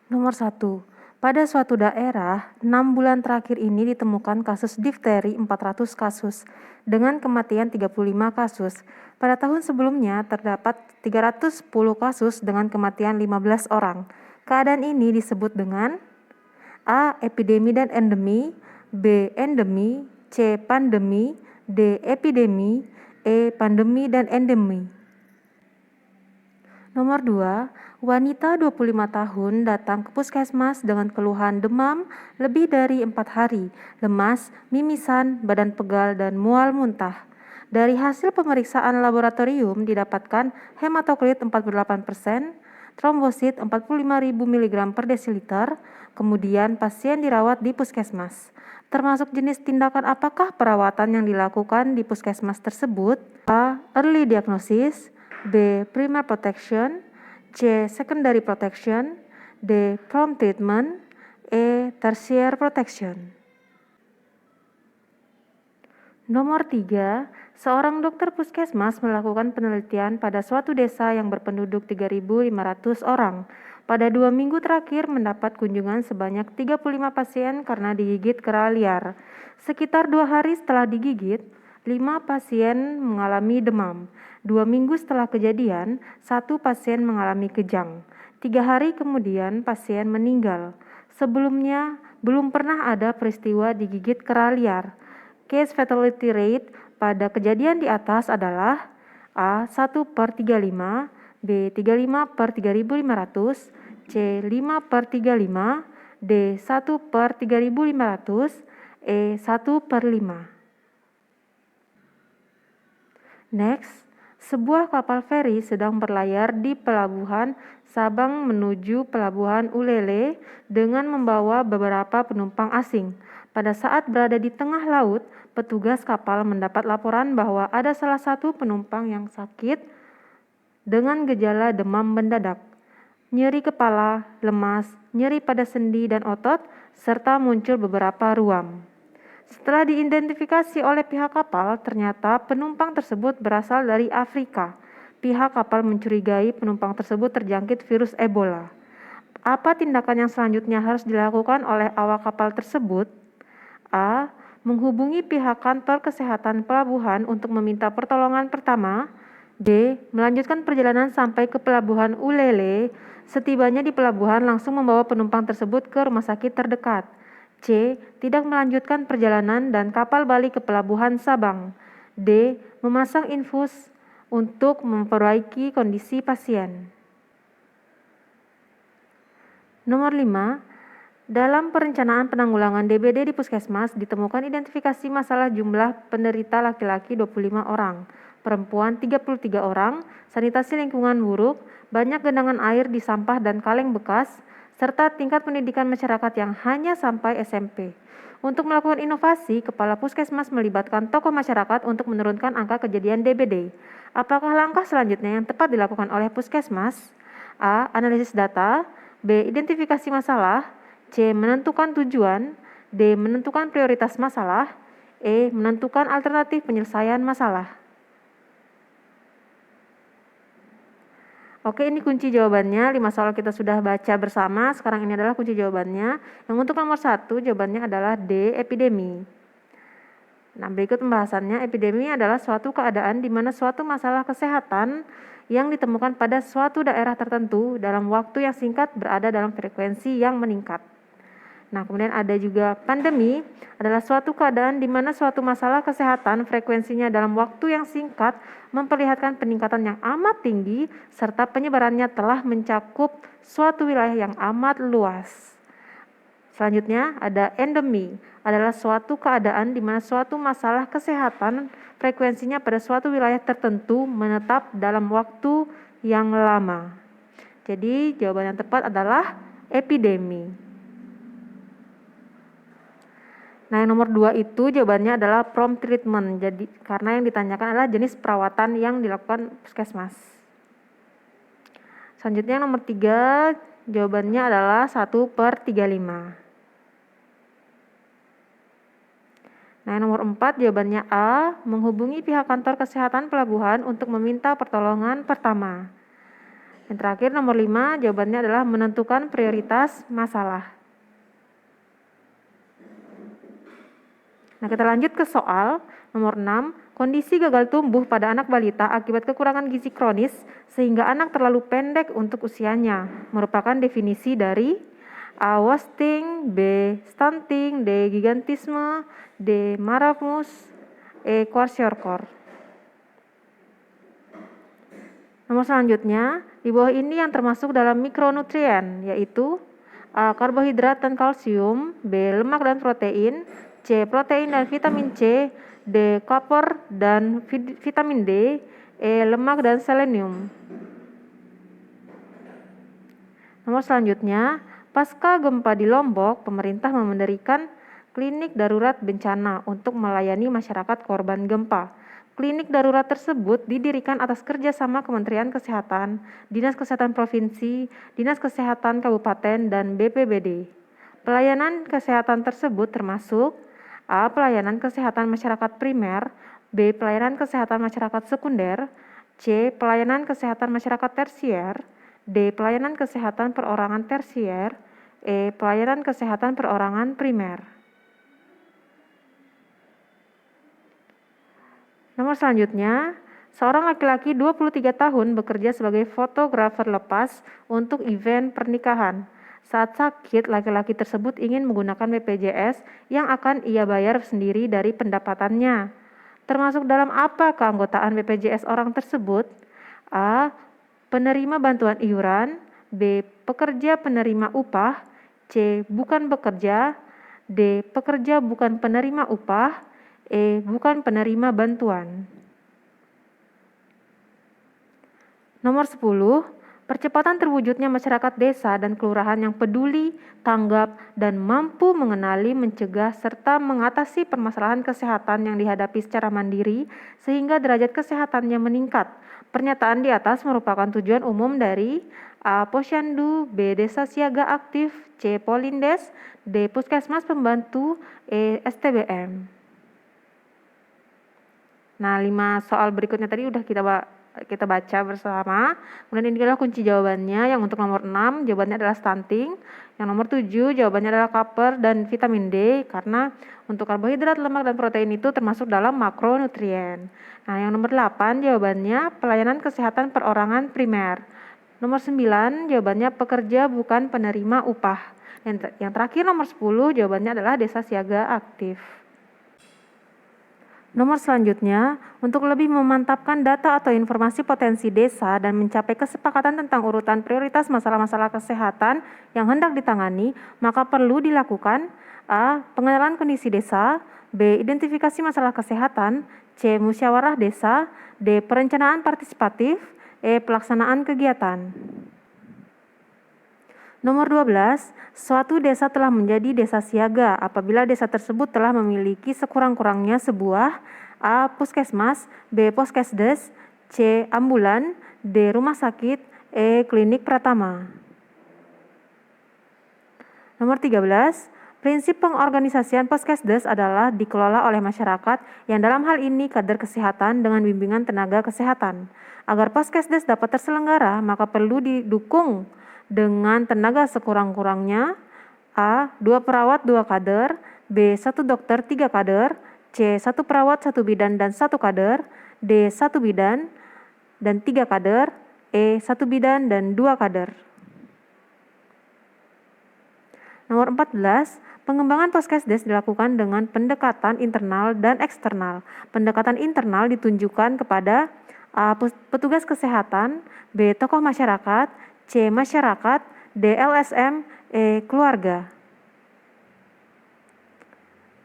Nomor 1. Pada suatu daerah, 6 bulan terakhir ini ditemukan kasus difteri 400 kasus, dengan kematian 35 kasus. Pada tahun sebelumnya terdapat 310 kasus dengan kematian 15 orang. Keadaan ini disebut dengan A. Epidemi dan endemi, B. Endemi, C. Pandemi, D. Epidemi, E. Pandemi dan endemi. Nomor 2, wanita 25 tahun datang ke puskesmas dengan keluhan demam lebih dari 4 hari, lemas, mimisan, badan pegal, dan mual muntah. Dari hasil pemeriksaan laboratorium didapatkan hematokrit 48%, trombosit 45.000 mg per desiliter, kemudian pasien dirawat di puskesmas. Termasuk jenis tindakan apakah perawatan yang dilakukan di puskesmas tersebut? A. Early diagnosis, B. Primary protection, C. Secondary protection, D. Prompt treatment, E. Tertiary protection. Nomor 3, seorang dokter puskesmas melakukan penelitian pada suatu desa yang berpenduduk 3.500 orang. Pada 2 minggu terakhir mendapat kunjungan sebanyak 35 pasien karena digigit kera liar. Sekitar 2 hari setelah digigit, 5 pasien mengalami demam. 2 minggu setelah kejadian, 1 pasien mengalami kejang. 3 hari kemudian pasien meninggal. Sebelumnya, belum pernah ada peristiwa digigit kera liar. Case fatality rate pada kejadian di atas adalah A. 1/35, B. 35/3500, C. 5/35, D. 1/3500, E. 1/5. Next, sebuah kapal feri sedang berlayar di pelabuhan Sabang menuju pelabuhan Ulele dengan membawa beberapa penumpang asing. Pada saat berada di tengah laut, petugas kapal mendapat laporan bahwa ada salah satu penumpang yang sakit dengan gejala demam mendadak, nyeri kepala, lemas, nyeri pada sendi dan otot, serta muncul beberapa ruam. Setelah diidentifikasi oleh pihak kapal, ternyata penumpang tersebut berasal dari Afrika. Pihak kapal mencurigai penumpang tersebut terjangkit virus Ebola. Apa tindakan yang selanjutnya harus dilakukan oleh awak kapal tersebut? A. Menghubungi pihak kantor kesehatan pelabuhan untuk meminta pertolongan pertama. D. Melanjutkan perjalanan sampai ke pelabuhan Ulele. Setibanya di pelabuhan langsung membawa penumpang tersebut ke rumah sakit terdekat. C. Tidak melanjutkan perjalanan dan kapal balik ke pelabuhan Sabang. D. Memasang infus untuk memperbaiki kondisi pasien. Nomor 5. Dalam perencanaan penanggulangan DBD di puskesmas ditemukan identifikasi masalah jumlah penderita laki-laki 25 orang, perempuan 33 orang, sanitasi lingkungan buruk, banyak genangan air di sampah dan kaleng bekas, serta tingkat pendidikan masyarakat yang hanya sampai SMP. Untuk melakukan inovasi, Kepala Puskesmas melibatkan tokoh masyarakat untuk menurunkan angka kejadian DBD. Apakah langkah selanjutnya yang tepat dilakukan oleh Puskesmas? A. Analisis data, B. Identifikasi masalah, C. Menentukan tujuan, D. Menentukan prioritas masalah, E. Menentukan alternatif penyelesaian masalah. Oke, ini kunci jawabannya. 5 soal kita sudah baca bersama. Sekarang ini adalah kunci jawabannya. Yang untuk nomor 1, jawabannya adalah D. Epidemi. Nah, berikut pembahasannya. Epidemi adalah suatu keadaan di mana suatu masalah kesehatan yang ditemukan pada suatu daerah tertentu dalam waktu yang singkat berada dalam frekuensi yang meningkat. Nah, kemudian ada juga pandemi adalah suatu keadaan di mana suatu masalah kesehatan frekuensinya dalam waktu yang singkat memperlihatkan peningkatan yang amat tinggi serta penyebarannya telah mencakup suatu wilayah yang amat luas. Selanjutnya ada endemi adalah suatu keadaan di mana suatu masalah kesehatan frekuensinya pada suatu wilayah tertentu menetap dalam waktu yang lama. Jadi jawaban yang tepat adalah epidemi. Nah, yang nomor 2 itu jawabannya adalah prompt treatment. Jadi karena yang ditanyakan adalah jenis perawatan yang dilakukan puskesmas. Selanjutnya yang nomor 3 jawabannya adalah 1/35. Nah, yang nomor 4 jawabannya A. Menghubungi pihak kantor kesehatan pelabuhan untuk meminta pertolongan pertama. Yang terakhir nomor 5, jawabannya adalah menentukan prioritas masalah. Nah, kita lanjut ke soal nomor 6. Kondisi gagal tumbuh pada anak balita akibat kekurangan gizi kronis sehingga anak terlalu pendek untuk usianya merupakan definisi dari A. Wasting, B. Stunting, D. Gigantisme, D. Marasmus, E. Kwashiorkor. Nomor selanjutnya, di bawah ini yang termasuk dalam mikronutrien, yaitu A. Karbohidrat dan kalsium, B. Lemak dan protein, C. Protein dan vitamin C, D. Koper dan vitamin D, E. Lemak dan selenium. Nomor selanjutnya, pasca gempa di Lombok, pemerintah mendirikan klinik darurat bencana untuk melayani masyarakat korban gempa. Klinik darurat tersebut didirikan atas kerjasama Kementerian Kesehatan, Dinas Kesehatan Provinsi, Dinas Kesehatan Kabupaten, dan BPBD. Pelayanan kesehatan tersebut termasuk A. Pelayanan kesehatan masyarakat primer, B. Pelayanan kesehatan masyarakat sekunder, C. Pelayanan kesehatan masyarakat tersier, D. Pelayanan kesehatan perorangan tersier, E. Pelayanan kesehatan perorangan primer. Nomor selanjutnya, seorang laki-laki 23 tahun bekerja sebagai fotografer lepas untuk event pernikahan. Saat sakit, laki-laki tersebut ingin menggunakan BPJS yang akan ia bayar sendiri dari pendapatannya. Termasuk dalam apa keanggotaan BPJS orang tersebut? A. Penerima bantuan iuran, B. Pekerja penerima upah, C. Bukan bekerja, D. Pekerja bukan penerima upah, E. Bukan penerima bantuan. Nomor 10. Percepatan terwujudnya masyarakat desa dan kelurahan yang peduli, tanggap, dan mampu mengenali, mencegah, serta mengatasi permasalahan kesehatan yang dihadapi secara mandiri sehingga derajat kesehatannya meningkat. Pernyataan di atas merupakan tujuan umum dari A. Posyandu, B. Desa Siaga Aktif, C. Polindes, D. Puskesmas Pembantu, E. STBM. Nah, 5 soal berikutnya tadi udah kita baca bersama. Kemudian ini adalah kunci jawabannya. Yang untuk nomor 6 jawabannya adalah stunting. Yang nomor 7 jawabannya adalah koper dan vitamin D, karena untuk karbohidrat, lemak, dan protein itu termasuk dalam makronutrien. Nah, yang nomor 8 jawabannya pelayanan kesehatan perorangan primer. Nomor 9 jawabannya pekerja bukan penerima upah. Yang terakhir nomor 10 jawabannya adalah desa siaga aktif. Nomor selanjutnya, untuk lebih memantapkan data atau informasi potensi desa dan mencapai kesepakatan tentang urutan prioritas masalah-masalah kesehatan yang hendak ditangani, maka perlu dilakukan A. Pengenalan kondisi desa, B. Identifikasi masalah kesehatan, C. Musyawarah desa, D. Perencanaan partisipatif, E. Pelaksanaan kegiatan. Nomor 12, suatu desa telah menjadi desa siaga apabila desa tersebut telah memiliki sekurang-kurangnya sebuah A. Puskesmas, B. Poskesdes, C. Ambulan, D. Rumah sakit, E. Klinik Pratama. Nomor 13, prinsip pengorganisasian Poskesdes adalah dikelola oleh masyarakat yang dalam hal ini kader kesehatan dengan bimbingan tenaga kesehatan. Agar Poskesdes dapat terselenggara, maka perlu didukung dengan tenaga sekurang-kurangnya A. 2 perawat 2 kader, B. 1 dokter 3 kader, C. 1 perawat 1 bidan dan 1 kader, D. 1 bidan dan 3 kader, E. 1 bidan dan 2 kader. Nomor 14, pengembangan Poskesdes dilakukan dengan pendekatan internal dan eksternal. Pendekatan internal ditunjukkan kepada A. Petugas kesehatan, B. Tokoh masyarakat, C. Masyarakat, D. LSM, E. Keluarga.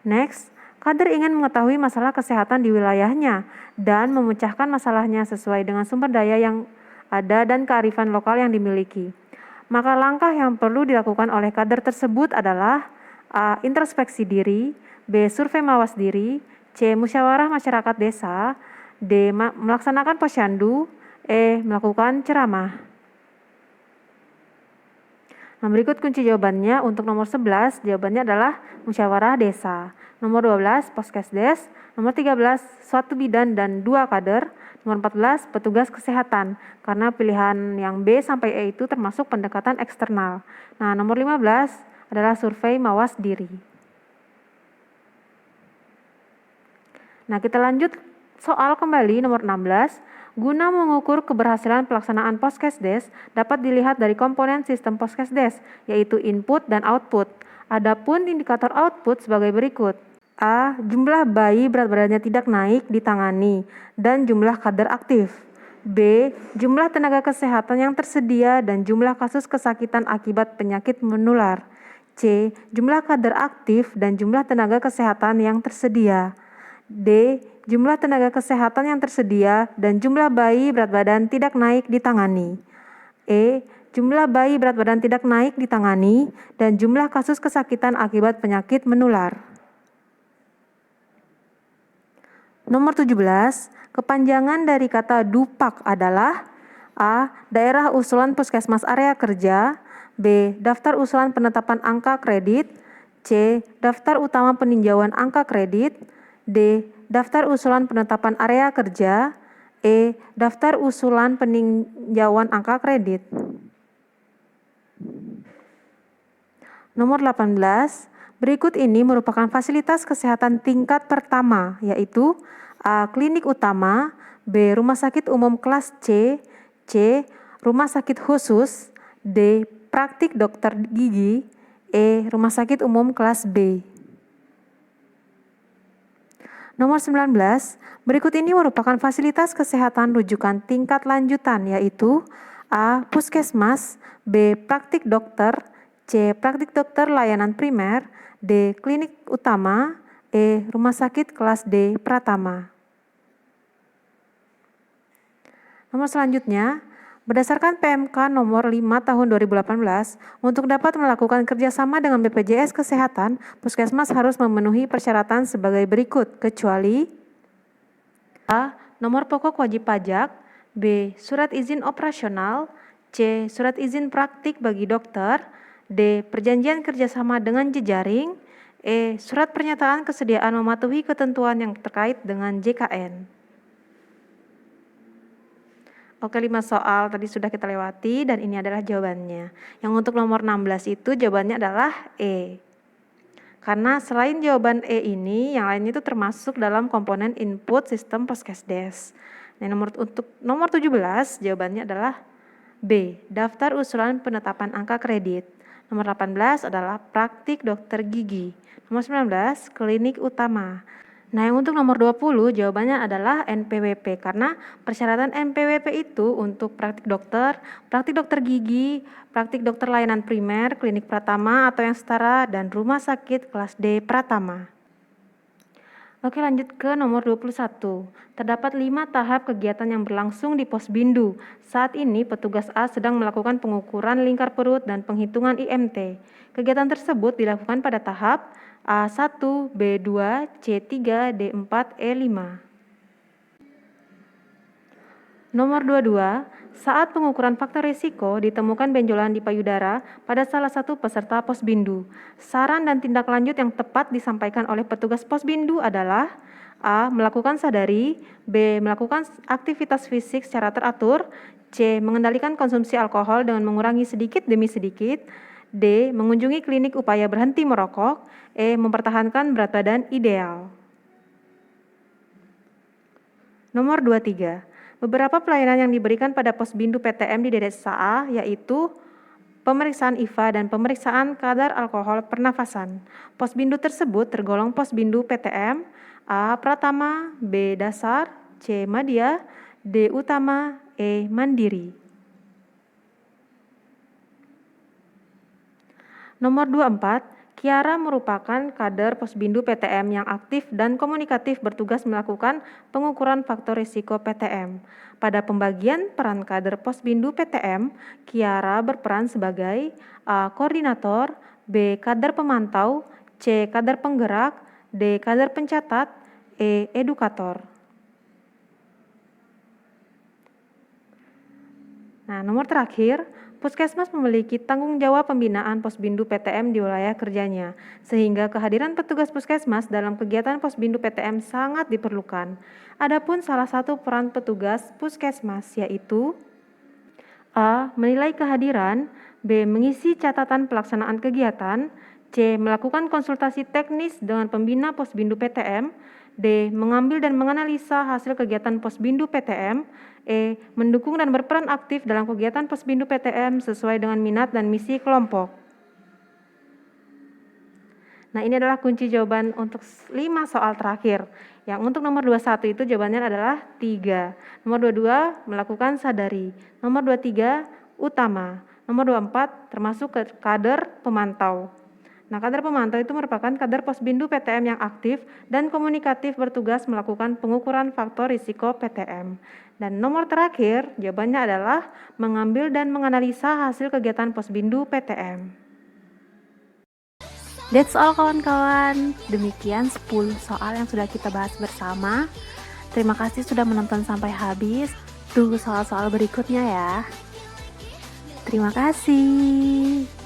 Next, kader ingin mengetahui masalah kesehatan di wilayahnya dan memecahkan masalahnya sesuai dengan sumber daya yang ada dan kearifan lokal yang dimiliki. Maka langkah yang perlu dilakukan oleh kader tersebut adalah A. Introspeksi diri, B. Survei mawas diri, C. Musyawarah masyarakat desa, D. Melaksanakan posyandu, E. Melakukan ceramah. Nah, berikut kunci jawabannya. Untuk nomor 11, jawabannya adalah musyawarah desa. Nomor 12, Poskesdes. Nomor 13, suatu bidan dan 2 kader. Nomor 14, petugas kesehatan, karena pilihan yang B sampai E itu termasuk pendekatan eksternal. Nah, nomor 15 adalah survei mawas diri. Nah, kita lanjut soal kembali nomor 16. Guna mengukur keberhasilan pelaksanaan Poskesdes dapat dilihat dari komponen sistem Poskesdes, yaitu input dan output. Adapun indikator output sebagai berikut. A. Jumlah bayi berat badannya tidak naik ditangani dan jumlah kader aktif. B. Jumlah tenaga kesehatan yang tersedia dan jumlah kasus kesakitan akibat penyakit menular. C. Jumlah kader aktif dan jumlah tenaga kesehatan yang tersedia. D. Jumlah tenaga kesehatan yang tersedia dan jumlah bayi berat badan tidak naik ditangani. E. Jumlah bayi berat badan tidak naik ditangani dan jumlah kasus kesakitan akibat penyakit menular. Nomor 17, kepanjangan dari kata DUPAK adalah A. Daerah usulan puskesmas area kerja. B. Daftar usulan penetapan angka kredit. C. Daftar utama peninjauan angka kredit. D. Daftar usulan penetapan area kerja. E. Daftar usulan peninjauan angka kredit. Nomor 18, berikut ini merupakan fasilitas kesehatan tingkat pertama, yaitu A. Klinik utama. B. Rumah sakit umum kelas C. C. Rumah sakit khusus. D. Praktik dokter gigi. E. Rumah sakit umum kelas B. Nomor 19, berikut ini merupakan fasilitas kesehatan rujukan tingkat lanjutan, yaitu A. Puskesmas. B. Praktik dokter. C. Praktik dokter layanan primer. D. Klinik utama. E. Rumah sakit kelas D Pratama. Nomor selanjutnya, berdasarkan PMK nomor 5 tahun 2018, untuk dapat melakukan kerjasama dengan BPJS Kesehatan, Puskesmas harus memenuhi persyaratan sebagai berikut, kecuali A. Nomor pokok wajib pajak. B. Surat izin operasional. C. Surat izin praktik bagi dokter. D. Perjanjian kerjasama dengan jejaring. E. Surat pernyataan kesediaan mematuhi ketentuan yang terkait dengan JKN. Oke, 5 soal tadi sudah kita lewati dan ini adalah jawabannya. Yang untuk nomor 16 itu jawabannya adalah E. Karena selain jawaban E ini, yang lain itu termasuk dalam komponen input sistem Poskesdes. Nah, untuk nomor 17 jawabannya adalah B. Daftar usulan penetapan angka kredit. Nomor 18 adalah praktik dokter gigi. Nomor 19, klinik utama. Nah, yang untuk nomor 20 jawabannya adalah NPWP, karena persyaratan NPWP itu untuk praktik dokter gigi, praktik dokter layanan primer, klinik Pratama atau yang setara, dan rumah sakit kelas D Pratama. Oke, lanjut ke nomor 21. Terdapat 5 tahap kegiatan yang berlangsung di Posbindu. Saat ini petugas A sedang melakukan pengukuran lingkar perut dan penghitungan IMT. Kegiatan tersebut dilakukan pada tahap A1, B2, C3, D4, E5. Nomor 22, saat pengukuran faktor risiko ditemukan benjolan di payudara pada salah satu peserta Posbindu. Saran dan tindak lanjut yang tepat disampaikan oleh petugas Posbindu adalah A. Melakukan sadari. B. Melakukan aktivitas fisik secara teratur. C. Mengendalikan konsumsi alkohol dengan mengurangi sedikit demi sedikit. D. Mengunjungi klinik upaya berhenti merokok. E. Mempertahankan berat badan ideal. Nomor 23. Beberapa pelayanan yang diberikan pada Posbindu PTM di Desa A yaitu pemeriksaan IVA dan pemeriksaan kadar alkohol pernafasan. Posbindu tersebut tergolong Posbindu PTM A. Pratama, B. Dasar, C. Madya, D. Utama, E. Mandiri. Nomor 24, Kiara merupakan kader Posbindu PTM yang aktif dan komunikatif bertugas melakukan pengukuran faktor risiko PTM. Pada pembagian peran kader Posbindu PTM, Kiara berperan sebagai A. Koordinator, B. Kader pemantau, C. Kader penggerak, D. Kader pencatat, E. Edukator. Nah, nomor terakhir, Puskesmas memiliki tanggung jawab pembinaan Posbindu PTM di wilayah kerjanya, sehingga kehadiran petugas puskesmas dalam kegiatan Posbindu PTM sangat diperlukan. Adapun salah satu peran petugas puskesmas yaitu A. Menilai kehadiran, B. Mengisi catatan pelaksanaan kegiatan, C. Melakukan konsultasi teknis dengan pembina Posbindu PTM, D. Mengambil dan menganalisa hasil kegiatan Posbindu PTM, E. Mendukung dan berperan aktif dalam kegiatan Posbindu PTM sesuai dengan minat dan misi kelompok. Nah, ini adalah kunci jawaban untuk 5 soal terakhir. Yang untuk nomor 21 itu jawabannya adalah 3. Nomor 22 melakukan sadari. Nomor 23 utama. Nomor 24 termasuk kader pemantau. Nah, kader pemantau itu merupakan kader Posbindu PTM yang aktif dan komunikatif bertugas melakukan pengukuran faktor risiko PTM. Dan nomor terakhir jawabannya adalah mengambil dan menganalisa hasil kegiatan Posbindu PTM. That's all kawan-kawan, demikian 10 soal yang sudah kita bahas bersama. Terima kasih sudah menonton sampai habis. Tunggu soal-soal berikutnya ya. Terima kasih.